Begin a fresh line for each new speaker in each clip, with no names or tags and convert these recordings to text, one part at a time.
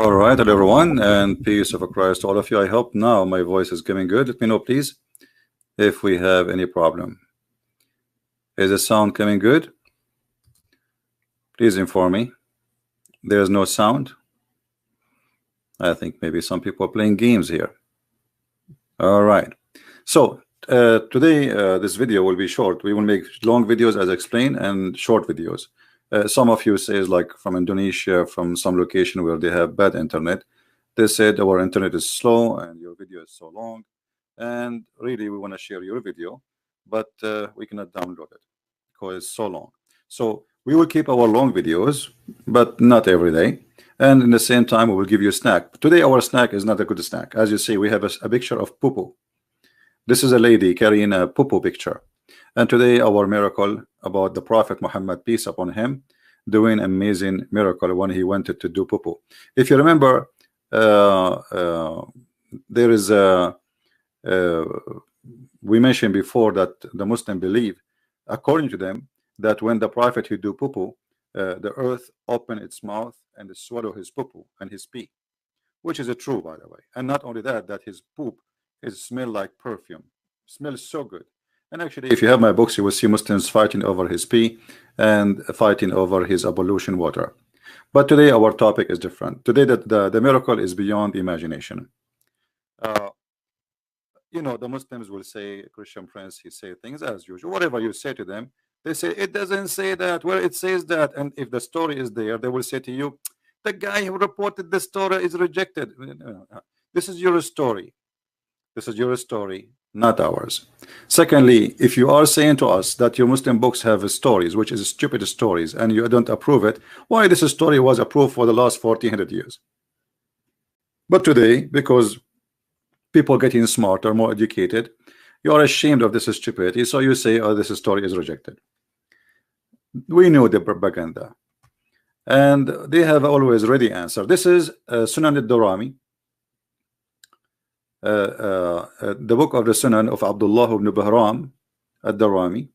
All right, hello everyone, and peace of Christ to all of you. I hope now my voice is coming good. Let me know, please, if we have any problem. Is the sound coming good? Please inform me. There's no sound. I think maybe some people are playing games here. All right. So today this video will be short. We will make long videos as explained and short videos. Some of you say, like from Indonesia, from some location where they have bad internet, they said our internet is slow and your video is so long, and really we want to share your video, but we cannot download it because it's so long. So we will keep our long videos, but not every day, and in the same time we will give you a snack. Today our snack is not a good snack. As you see, we have a picture of poo-poo. This is a lady carrying a poo-poo picture. And today our miracle about the Prophet Muhammad, peace upon him, doing amazing miracle when he wanted to do poo-poo. If you remember, there is a we mentioned before that the Muslim believe, according to them, that when the Prophet he do poo-poo, the earth open its mouth and swallow his poo-poo and his pee, which is a true, by the way. And not only that, that his poop is smell like perfume, smells so good. And actually, if you have my books, you will see Muslims fighting over his pee and fighting over his ablution water. But today our topic is different. Today the miracle is beyond imagination. You know, the Muslims will say, Christian Prince, he say things as usual. Whatever you say to them, they say it doesn't say that. Well, it says that. And if the story is there, they will say to you, the guy who reported the story is rejected. This is your story. This is your story, not ours. Secondly, if you are saying to us that your Muslim books have stories, which is stupid stories, and you don't approve it, why this story was approved for the last 1400 years? But today, because people getting smarter, more educated, you are ashamed of this stupidity, so you say, oh, this story is rejected. We know the propaganda, and they have always ready answer. This is Sunan al-Darimi, the book of the Sunan of Abdullah ibn Bahram al-Darimi,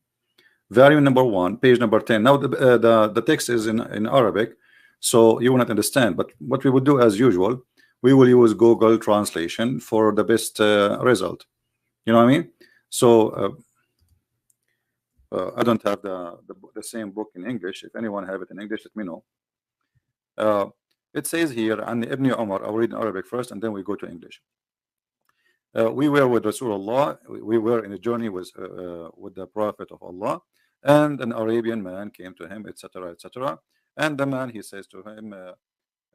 volume number 1, page number 10. Now the text is in Arabic, so you will not understand, but what we would do as usual, we will use Google translation for the best result. You know what I mean? So I don't have the same book in English. If anyone have it in English, let me know. It says here, and Ibn Umar, I'll read in Arabic first and then we go to English. We were with Rasulullah, we were in a journey with the Prophet of Allah, and an Arabian man came to him, etc., etc. And the man, he says to him,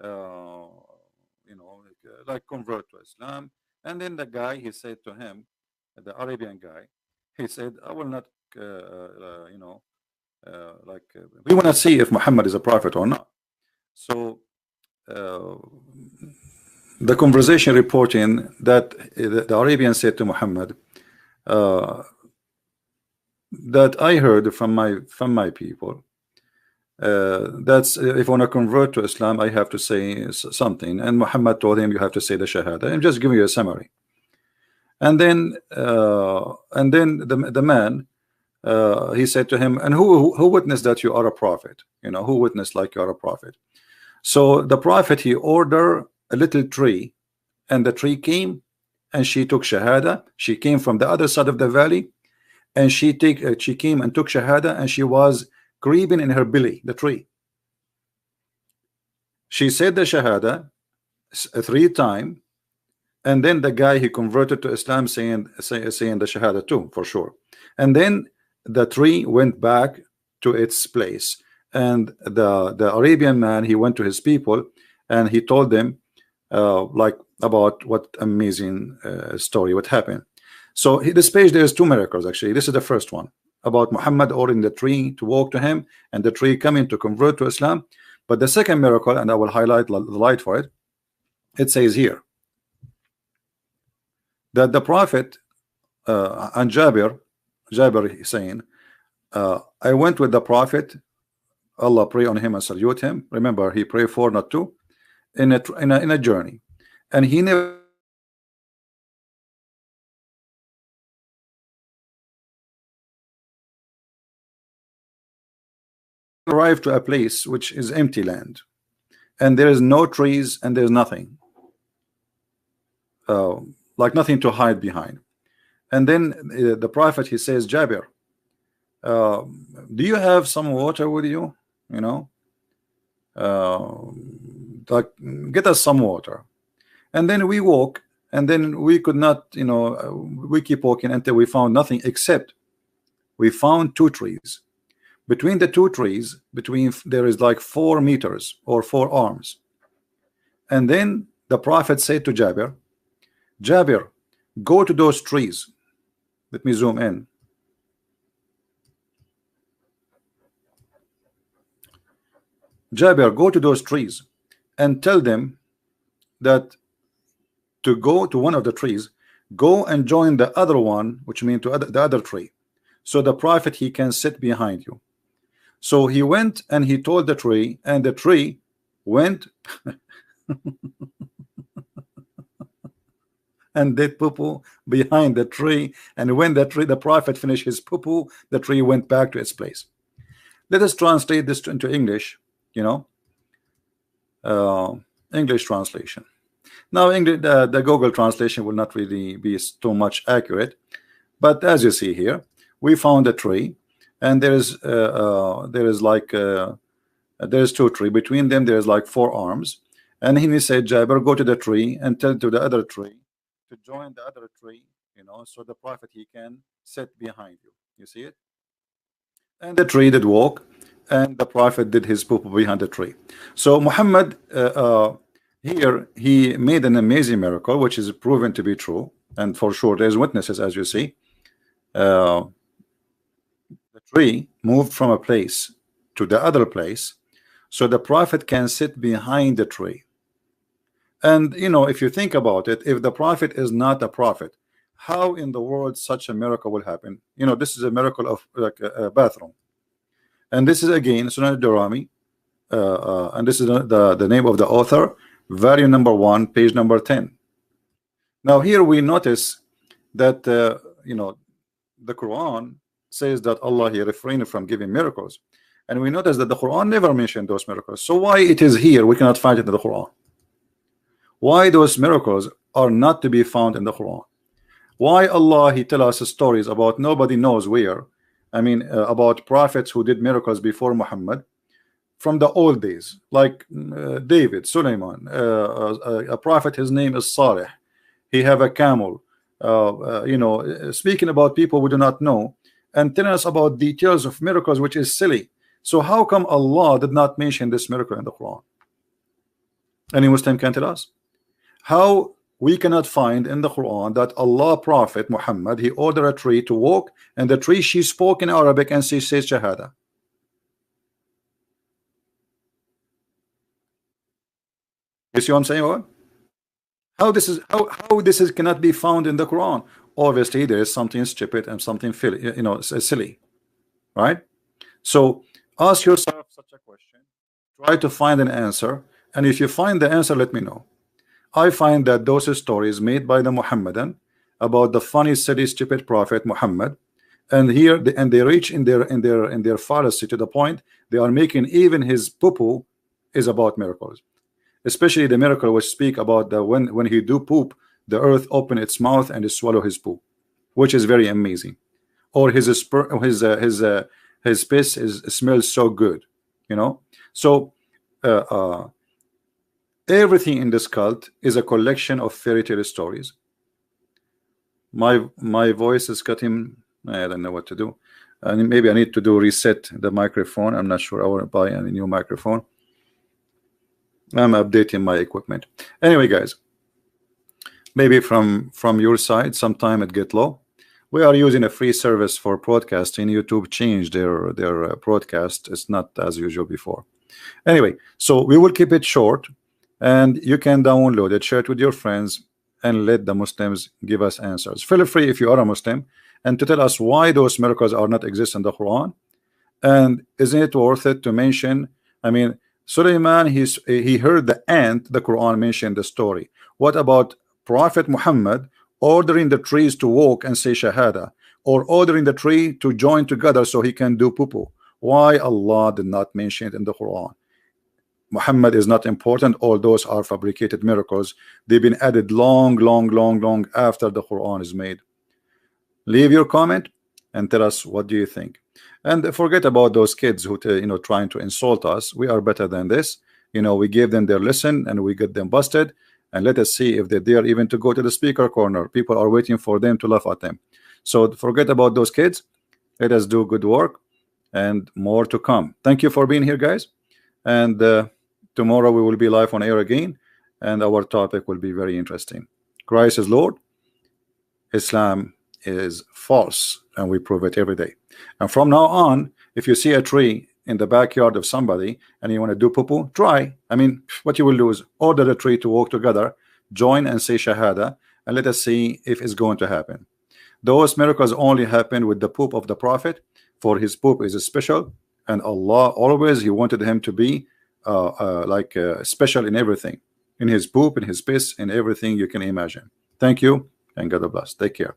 you know, like convert to Islam. And then the guy, he said to him, the Arabian guy, he said, I will not, you know, we want to see if Muhammad is a prophet or not. So the conversation reporting that the Arabian said to Muhammad, that I heard from my people, that's if I want to convert to Islam, I have to say something. And Muhammad told him, you have to say the Shahada. I'm just giving you a summary. And then the man, he said to him, and who witnessed that you are a prophet? You know, who witnessed like you are a prophet? So the prophet, he ordered a little tree, and the tree came, and she took Shahada. She came from the other side of the valley, and she came and took Shahada, and she was creeping in her belly, the tree. She said the Shahada 3 times, and then the guy, he converted to Islam, saying the Shahada too, for sure. And then the tree went back to its place, and the Arabian man, he went to his people and he told them like about what amazing story what happened. So this page, there's 2 miracles actually. This is the first one about Muhammad ordering the tree to walk to him and the tree coming to convert to Islam. But the second miracle, and I will highlight the light for it, it says here that the Prophet and Jabir is saying, I went with the Prophet, Allah pray on him and salute him. Remember, he prayed 4, not 2, in a journey, and he never arrived to a place which is empty land, and there is no trees and there's nothing, like nothing to hide behind. And then the Prophet, he says, Jabir, do you have some water with you? You know, like, get us some water. And then we walk, and then we could not, you know, we keep walking until we found nothing, except we found 2 trees. Between the 2 trees, there is like 4 meters or 4 arms. And then the Prophet said to Jabir, Jabir, go to those trees. Let me zoom in. Jabir, go to those trees and tell them that to go to one of the trees, go and join the other one, which means to the other tree, so the Prophet, he can sit behind you. So he went and he told the tree, and the tree went and did poo-poo behind the tree. And when the Prophet finished his poo-poo, the tree went back to its place. Let us translate this into English, you know, English translation. Now, English, the Google translation will not really be too much accurate, but as you see here, we found a tree, and there's 2 trees. Between them, there's like 4 arms, and he said, Jabir, go to the tree and tell to the other tree to join the other tree, you know, so the Prophet, he can sit behind you. You see it? And the tree did walk, and the Prophet did his poo behind the tree. So Muhammad, here he made an amazing miracle, which is proven to be true, and for sure there's witnesses, as you see. The tree moved from a place to the other place, so the Prophet can sit behind the tree. And you know, if you think about it, if the Prophet is not a prophet, how in the world such a miracle will happen? You know, this is a miracle of like a bathroom. And this is again Sunan al-Darimi, and this is the name of the author, volume number 1, page number 10. Now here we notice that you know, the Quran says that Allah, he refrained from giving miracles, and we notice that the Quran never mentioned those miracles. So why it is here we cannot find it in the Quran? Why those miracles are not to be found in the Quran? Why Allah, he tell us stories about nobody knows where, I mean about prophets who did miracles before Muhammad from the old days, like David, Suleiman, a prophet, his name is Saleh, he have a camel, you know, speaking about people we do not know and telling us about details of miracles, which is silly. So how come Allah did not mention this miracle in the Quran? Any Muslim can tell us how we cannot find in the Quran that Allah Prophet Muhammad, he ordered a tree to walk, and the tree, she spoke in Arabic and she says Shahada. You see what I'm saying? What? How this is cannot be found in the Quran? Obviously there is something stupid and something silly, right? So ask yourself such a question, try to find an answer, and if you find the answer, let me know. I find that those stories made by the Muhammadan about the funny, silly, stupid prophet Muhammad, and here they reach in their fallacy to the point they are making even his poo-poo is about miracles, especially the miracle which speak about the when he do poop, the earth open its mouth and it swallow his poop, which is very amazing, or his piss smells so good, you know. So everything in this cult is a collection of fairy tale stories. My voice is cutting. I don't know what to do, and maybe I need to do reset the microphone. I'm not sure. I want to buy a new microphone. I'm updating my equipment. Anyway, guys, maybe from your side sometime it get low. We are using a free service for broadcasting. YouTube changed their broadcast. It's not as usual before. Anyway, so we will keep it short, and you can download it, share it with your friends, and let the Muslims give us answers. Feel free, if you are a Muslim, and to tell us why those miracles are not exist in the Quran, and isn't it worth it to mention? I mean, Suleiman, he heard the ant, the Quran mentioned the story. What about Prophet Muhammad ordering the trees to walk and say Shahada, or ordering the tree to join together so he can do poo-poo? Why Allah did not mention it in the Quran? Muhammad is not important. All those are fabricated miracles. They've been added long after the Quran is made. Leave your comment and tell us what do you think. And forget about those kids who trying to insult us. We are better than this. We gave them their lesson and we get them busted. And let us see if they dare even to go to the speaker corner. People are waiting for them to laugh at them. So forget about those kids. Let us do good work, and more to come. Thank you for being here, guys. And tomorrow we will be live on air again, and our topic will be very interesting. Christ is Lord, Islam is false, and we prove it every day. And from now on, if you see a tree in the backyard of somebody and you want to do poo-poo, try. I mean, what you will do is order the tree to walk together, join and say Shahada, and let us see if it's going to happen. Those miracles only happen with the poop of the Prophet, for his poop is special, and Allah always, he wanted him to be special in everything, in his poop, in his piss, in everything you can imagine. Thank you, and God bless. Take care.